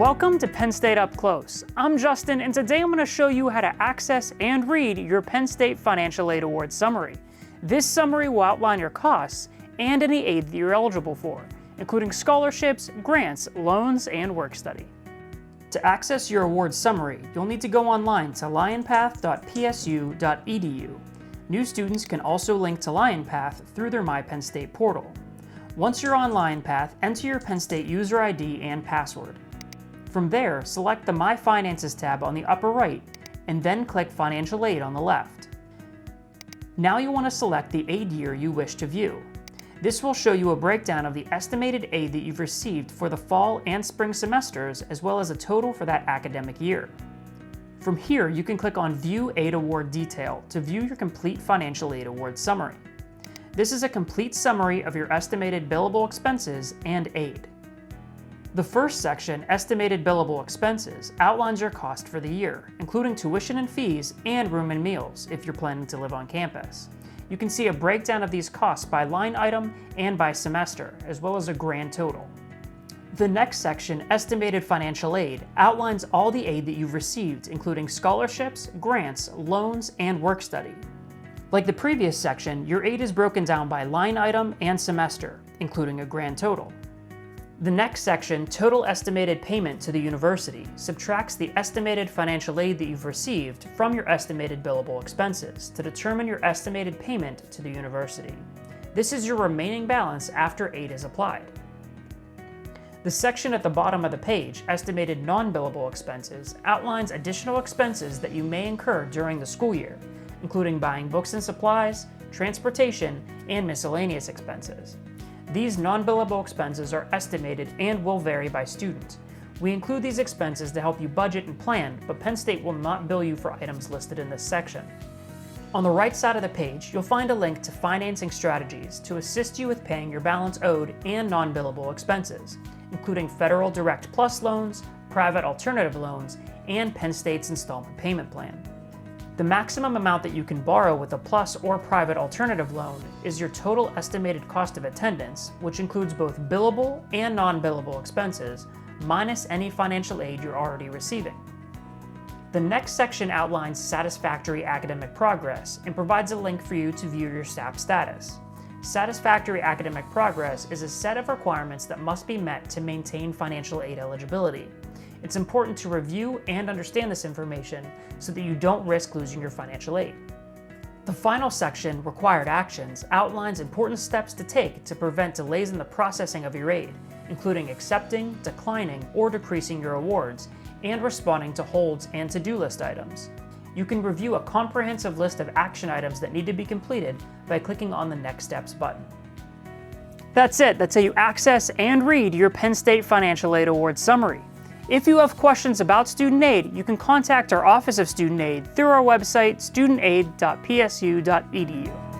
Welcome to Penn State Up Close. I'm Justin, and today I'm going to show you how to access and read your Penn State Financial Aid Award Summary. This summary will outline your costs and any aid that you're eligible for, including scholarships, grants, loans, and work study. To access your award summary, you'll need to go online to lionpath.psu.edu. New students can also link to LionPath through their My Penn State portal. Once you're on LionPath, enter your Penn State user ID and password. From there, select the My Finances tab on the upper right, and then click Financial Aid on the left. Now you want to select the aid year you wish to view. This will show you a breakdown of the estimated aid that you've received for the fall and spring semesters, as well as a total for that academic year. From here, you can click on View Aid Award Detail to view your complete financial aid award summary. This is a complete summary of your estimated billable expenses and aid. The first section, Estimated Billable Expenses, outlines your cost for the year, including tuition and fees and room and meals if you're planning to live on campus. You can see a breakdown of these costs by line item and by semester, as well as a grand total. The next section, Estimated Financial Aid, outlines all the aid that you've received, including scholarships, grants, loans, and work study. Like the previous section, your aid is broken down by line item and semester, including a grand total. The next section, Total Estimated Payment to the University, subtracts the estimated financial aid that you've received from your estimated billable expenses to determine your estimated payment to the university. This is your remaining balance after aid is applied. The section at the bottom of the page, Estimated Non-Billable Expenses, outlines additional expenses that you may incur during the school year, including buying books and supplies, transportation, and miscellaneous expenses. These non-billable expenses are estimated and will vary by student. We include these expenses to help you budget and plan, but Penn State will not bill you for items listed in this section. On the right side of the page, you'll find a link to financing strategies to assist you with paying your balance owed and non-billable expenses, including Federal Direct Plus loans, private alternative loans, and Penn State's installment payment plan. The maximum amount that you can borrow with a PLUS or private alternative loan is your total estimated cost of attendance, which includes both billable and non-billable expenses, minus any financial aid you're already receiving. The next section outlines satisfactory academic progress and provides a link for you to view your SAP status. Satisfactory academic progress is a set of requirements that must be met to maintain financial aid eligibility. It's important to review and understand this information so that you don't risk losing your financial aid. The final section, Required Actions, outlines important steps to take to prevent delays in the processing of your aid, including accepting, declining, or decreasing your awards, and responding to holds and to-do list items. You can review a comprehensive list of action items that need to be completed by clicking on the Next Steps button. That's it. That's how you access and read your Penn State Financial Aid Award Summary. If you have questions about student aid, you can contact our Office of Student Aid through our website, studentaid.psu.edu.